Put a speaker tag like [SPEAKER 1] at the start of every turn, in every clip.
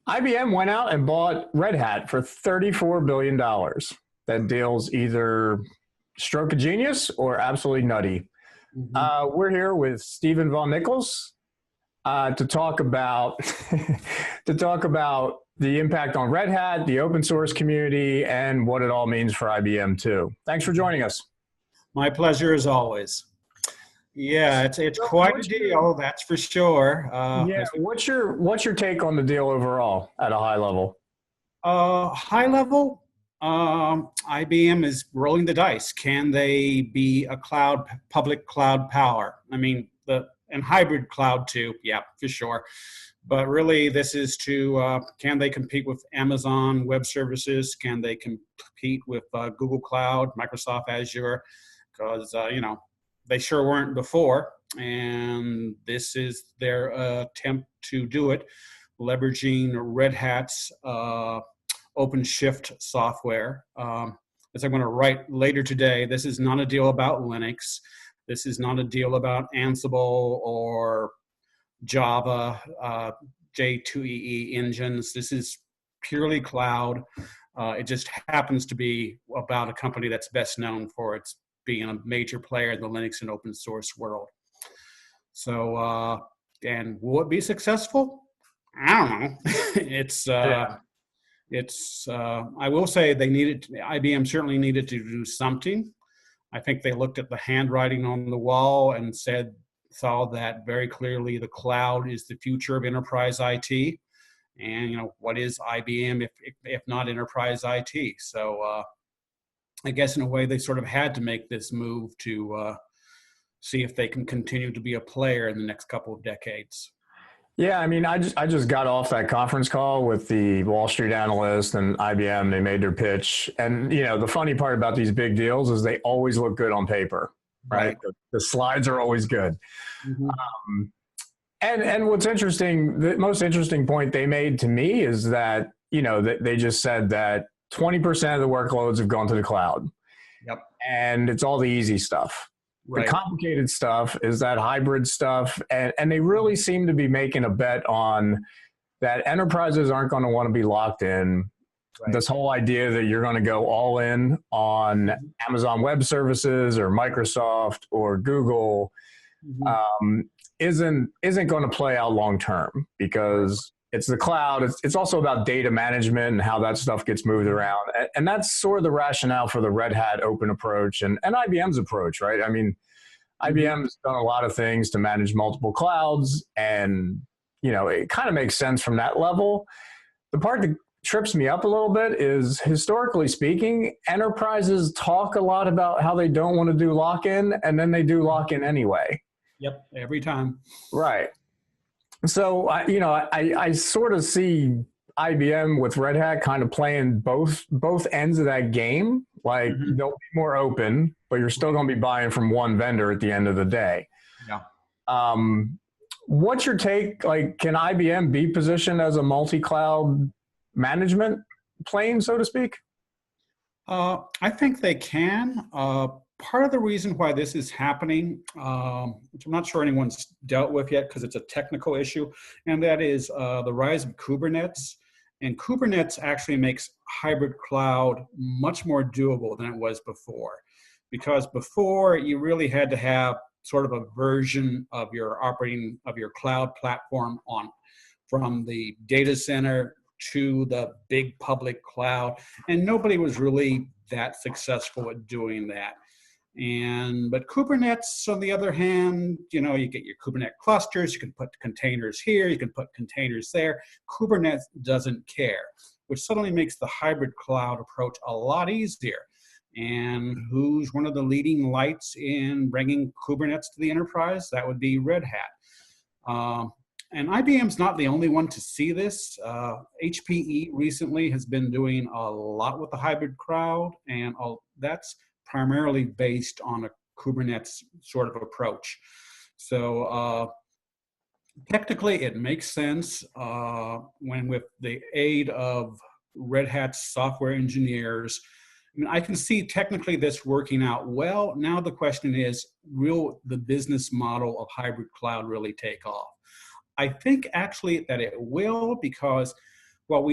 [SPEAKER 1] IBM went out and bought Red Hat for $34 billion. That deal's either stroke of genius or absolutely nutty. We're here with Stephen Vaughan-Nichols to talk about to talk about the impact on Red Hat, the open source community, and what it all means for IBM too. Thanks for joining us.
[SPEAKER 2] My pleasure as always. Yeah, it's quite a deal, that's for sure.
[SPEAKER 1] What's your take on the deal overall at a high level?
[SPEAKER 2] High level, IBM is rolling the dice. Can they be a public cloud power? I mean, and hybrid cloud too. Yeah, for sure. But really, this is to can they compete with Amazon Web Services? Can they compete with Google Cloud, Microsoft Azure? Because they sure weren't before, and this is their attempt to do it, leveraging Red Hat's OpenShift software. As I'm going to write later today, this is not a deal about Linux. This is not a deal about Ansible or Java, J2EE engines. This is purely cloud. It just happens to be about a company that's best known for its being a major player in the Linux and open source world. So, and will it be successful? I don't know. I will say IBM certainly needed to do something. I think they looked at the handwriting on the wall and saw that very clearly the cloud is the future of enterprise IT. And, what is IBM if not enterprise IT? So, I guess in a way they sort of had to make this move to see if they can continue to be a player in the next couple of decades.
[SPEAKER 1] Yeah, I mean, I just got off that conference call with the Wall Street analyst and IBM. They made their pitch, and the funny part about these big deals is they always look good on paper, right? The slides are always good. And what's interesting, the most interesting point they made to me is that they just said that 20% of the workloads have gone to the cloud.
[SPEAKER 2] Yep.
[SPEAKER 1] And it's all the easy stuff. Right. The complicated stuff is that hybrid stuff. And they really seem to be making a bet on that enterprises aren't going to want to be locked in. Right. This whole idea that you're going to go all in on Amazon Web Services or Microsoft or Google isn't going to play out long term, because it's the cloud. It's also about data management and how that stuff gets moved around. And that's sort of the rationale for the Red Hat open approach and IBM's approach, right? I mean, IBM's done a lot of things to manage multiple clouds, and, it kind of makes sense from that level. The part that trips me up a little bit is, historically speaking, enterprises talk a lot about how they don't want to do lock-in, and then they do lock-in anyway.
[SPEAKER 2] Yep, every time.
[SPEAKER 1] Right. So, I sort of see IBM with Red Hat kind of playing both ends of that game. Like, they'll be more open, but you're still going to be buying from one vendor at the end of the day.
[SPEAKER 2] Yeah.
[SPEAKER 1] What's your take? Like, can IBM be positioned as a multi-cloud management plane, so to speak?
[SPEAKER 2] I think they can. Part of the reason why this is happening, which I'm not sure anyone's dealt with yet because it's a technical issue, and that is the rise of Kubernetes. And Kubernetes actually makes hybrid cloud much more doable than it was before. Because before, you really had to have sort of a version of your cloud platform from the data center to the big public cloud. And nobody was really that successful at doing that. But Kubernetes, on the other hand, you get your Kubernetes clusters, you can put containers here, you can put containers there. Kubernetes doesn't care, which suddenly makes the hybrid cloud approach a lot easier. And who's one of the leading lights in bringing Kubernetes to the enterprise? That would be Red Hat. And IBM's not the only one to see this. HPE recently has been doing a lot with the hybrid cloud, and that's primarily based on a Kubernetes sort of approach. So technically it makes sense when, with the aid of Red Hat's software engineers, I can see technically this working out well. Now the question is, will the business model of hybrid cloud really take off? I think actually that it will, because Well,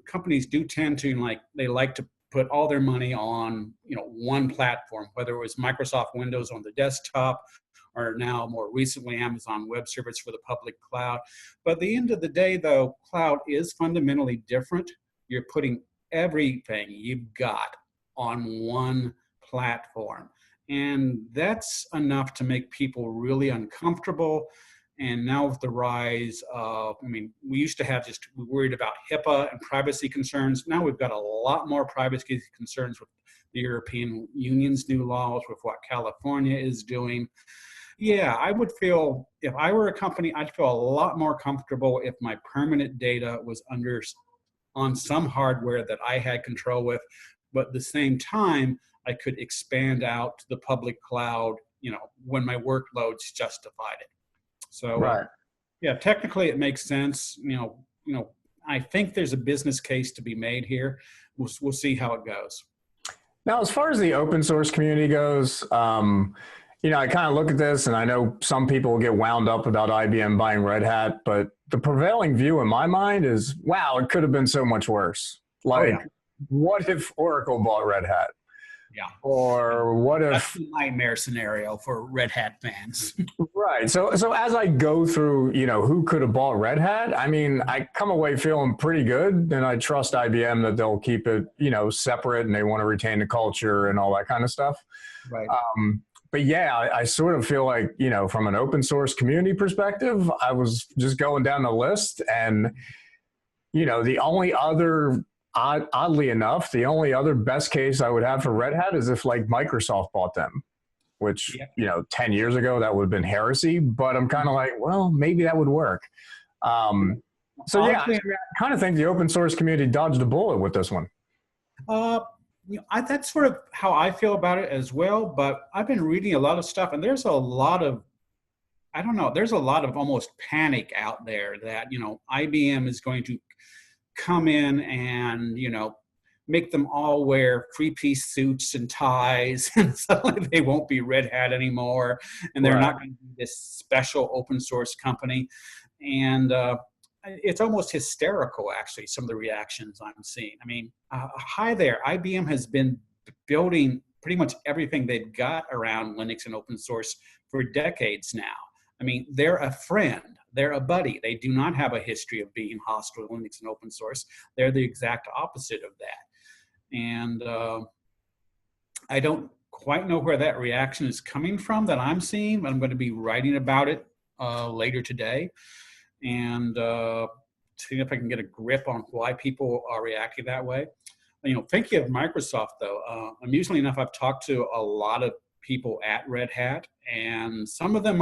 [SPEAKER 2] companies do tend to they like to put all their money on, one platform, whether it was Microsoft Windows on the desktop or now more recently Amazon Web Service for the public cloud. But at the end of the day, though, cloud is fundamentally different. You're putting everything you've got on one platform. And that's enough to make people really uncomfortable. And now with the rise of, we used to have we worried about HIPAA and privacy concerns. Now we've got a lot more privacy concerns with the European Union's new laws, with what California is doing. Yeah, I would feel, if I were a company, I'd feel a lot more comfortable if my permanent data was on some hardware that I had control with, but at the same time, I could expand out to the public cloud, when my workloads justified it. So,
[SPEAKER 1] Right.
[SPEAKER 2] Yeah, technically it makes sense. I think there's a business case to be made here. We'll see how it goes.
[SPEAKER 1] Now, as far as the open source community goes, I kind of look at this, and I know some people get wound up about IBM buying Red Hat, but the prevailing view in my mind is, wow, it could have been so much worse. What if Oracle bought Red Hat?
[SPEAKER 2] Yeah.
[SPEAKER 1] Or what if...
[SPEAKER 2] That's a nightmare scenario for Red Hat fans.
[SPEAKER 1] Right. So as I go through, who could have bought Red Hat, I come away feeling pretty good, and I trust IBM that they'll keep it, separate, and they want to retain the culture and all that kind of stuff.
[SPEAKER 2] Right.
[SPEAKER 1] But yeah, I sort of feel like, from an open source community perspective, I was just going down the list, and, the only other... Oddly enough, the only other best case I would have for Red Hat is if Microsoft bought them, which, 10 years ago, that would have been heresy, but I'm kind of like, well, maybe that would work. I kind of think the open source community dodged a bullet with this one.
[SPEAKER 2] That's sort of how I feel about it as well, but I've been reading a lot of stuff, and there's a lot of, there's a lot of almost panic out there that, IBM is going to come in and, make them all wear three-piece suits and ties, and suddenly they won't be Red Hat anymore, and they're not going to be this special open source company. And it's almost hysterical, actually, some of the reactions I'm seeing. Hi there, IBM has been building pretty much everything they've got around Linux and open source for decades now. They're a friend. They're a buddy. They do not have a history of being hostile to Linux and open source. They're the exact opposite of that. And I don't quite know where that reaction is coming from that I'm seeing, but I'm going to be writing about it later today, and seeing if I can get a grip on why people are reacting that way. Thinking of Microsoft, though, amusingly enough, I've talked to a lot of people at Red Hat, and some of the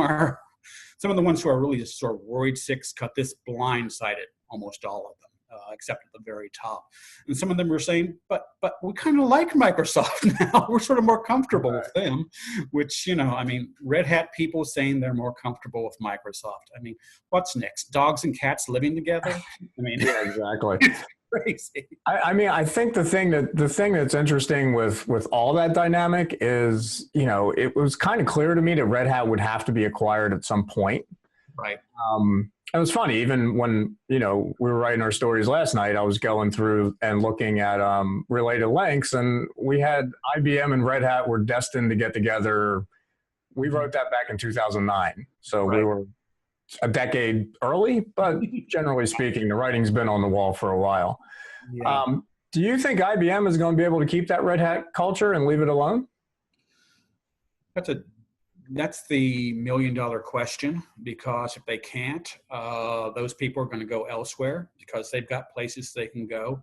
[SPEAKER 2] ones who are really just sort of worried sick, cut this blindsided almost all of them, except at the very top. And some of them are saying, but we kind of like Microsoft now. We're sort of more comfortable with them, which, Red Hat people saying they're more comfortable with Microsoft. What's next? Dogs and cats living together?
[SPEAKER 1] Yeah, exactly.
[SPEAKER 2] Crazy.
[SPEAKER 1] I think the thing that's interesting with all that dynamic is, it was kind of clear to me that Red Hat would have to be acquired at some point.
[SPEAKER 2] Right.
[SPEAKER 1] It was funny, even when, we were writing our stories last night, I was going through and looking at related links, and we had IBM and Red Hat were destined to get together. We wrote that back in 2009. So we were a decade early, but generally speaking, the writing's been on the wall for a while. Yeah. Do you think IBM is going to be able to keep that Red Hat culture and leave it alone?
[SPEAKER 2] That's the million-dollar question, because if they can't, those people are going to go elsewhere because they've got places they can go,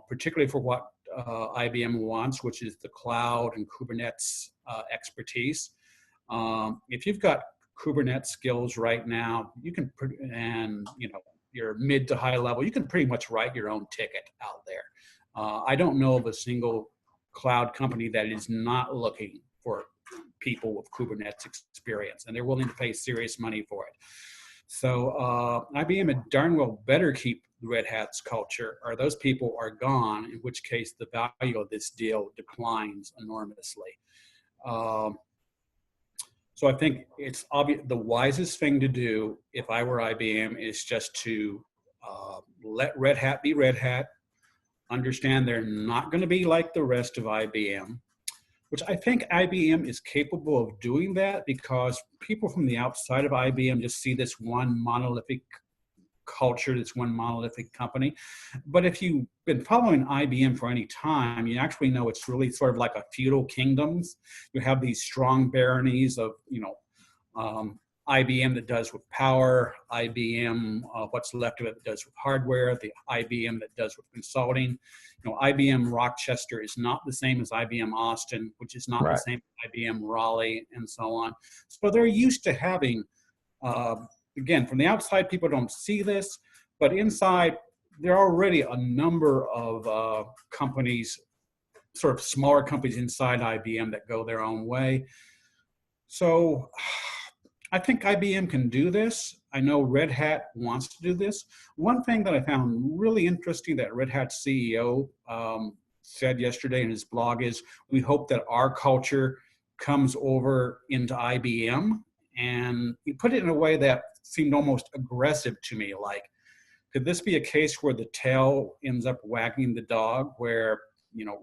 [SPEAKER 2] particularly for what IBM wants, which is the cloud and Kubernetes expertise. If you've got Kubernetes skills right now, you can, you're mid to high level, you can pretty much write your own ticket out there. I don't know of a single cloud company that is not looking for people with Kubernetes experience, and they're willing to pay serious money for it. So IBM had darn well better keep Red Hat's culture, or those people are gone, in which case the value of this deal declines enormously. So I think it's obvious the wisest thing to do, if I were IBM, is just to let Red Hat be Red Hat, understand they're not going to be like the rest of IBM, which I think IBM is capable of doing that because people from the outside of IBM just see this one monolithic culture, this one monolithic company. But if you've been following IBM for any time, you actually know it's really sort of like a feudal kingdoms. You have these strong baronies of, IBM that does with power, IBM, what's left of it that does with hardware, the IBM that does with consulting. IBM Rochester is not the same as IBM Austin, which is not the same as IBM Raleigh, and so on. So they're used to having, again, from the outside, people don't see this, but inside, there are already a number of companies, sort of smaller companies inside IBM that go their own way. So I think IBM can do this. I know Red Hat wants to do this. One thing that I found really interesting that Red Hat CEO said yesterday in his blog is, we hope that our culture comes over into IBM. And he put it in a way that seemed almost aggressive to me. Like, could this be a case where the tail ends up wagging the dog, where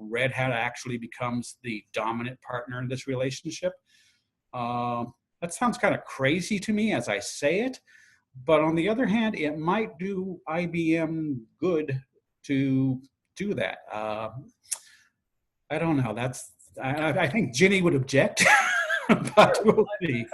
[SPEAKER 2] Red Hat actually becomes the dominant partner in this relationship? That sounds kind of crazy to me as I say it, but on the other hand, it might do IBM good to do that. I don't know. I think Ginny would object, but we'll see.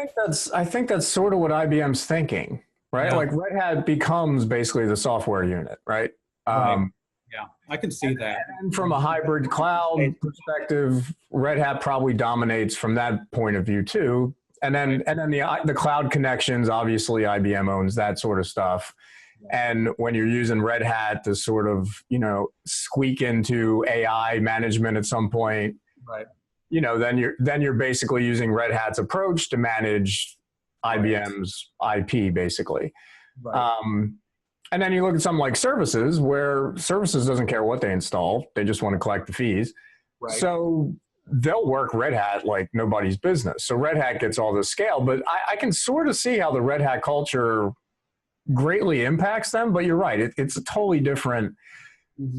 [SPEAKER 1] I think that's sort of what IBM's thinking, right?
[SPEAKER 2] Yeah.
[SPEAKER 1] Like Red Hat becomes basically the software unit, right?
[SPEAKER 2] Right. Yeah, I can see that.
[SPEAKER 1] And from a hybrid cloud perspective, Red Hat probably dominates from that point of view too. And then the cloud connections, obviously IBM owns that sort of stuff. And when you're using Red Hat to sort of, squeak into AI management at some point,
[SPEAKER 2] right?
[SPEAKER 1] Then you're basically using Red Hat's approach to manage IBM's IP, basically.
[SPEAKER 2] Right.
[SPEAKER 1] And then you look at something like services, where services doesn't care what they install; they just want to collect the fees.
[SPEAKER 2] Right.
[SPEAKER 1] So they'll work Red Hat like nobody's business. So Red Hat gets all this scale, but I can sort of see how the Red Hat culture greatly impacts them. But you're right; it's a totally different.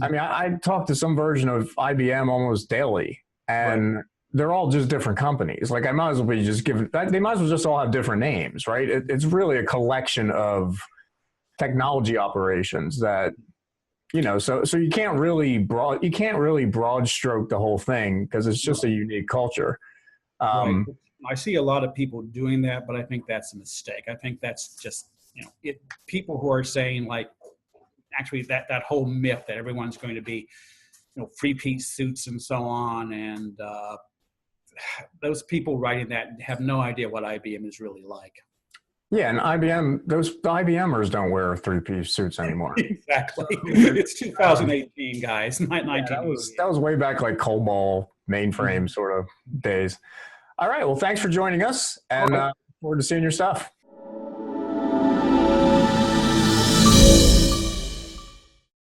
[SPEAKER 1] I mean, I talk to some version of IBM almost daily, and they're all just different companies. Like, I might as well be just given that. They might as well just all have different names, right? It's really a collection of technology operations that, so you can't really broad stroke the whole thing because it's just a unique culture.
[SPEAKER 2] Right. I see a lot of people doing that, but I think that's a mistake. I think that's just, people who are saying, like, actually that whole myth that everyone's going to be, three-piece suits and so on. And those people writing that have no idea what IBM is really like.
[SPEAKER 1] Yeah, and the IBMers don't wear three-piece suits anymore.
[SPEAKER 2] Exactly. It's 2018, guys. Not 19.
[SPEAKER 1] That was way back, like COBOL mainframe sort of days. All right. Well, thanks for joining us, and look forward to seeing your stuff.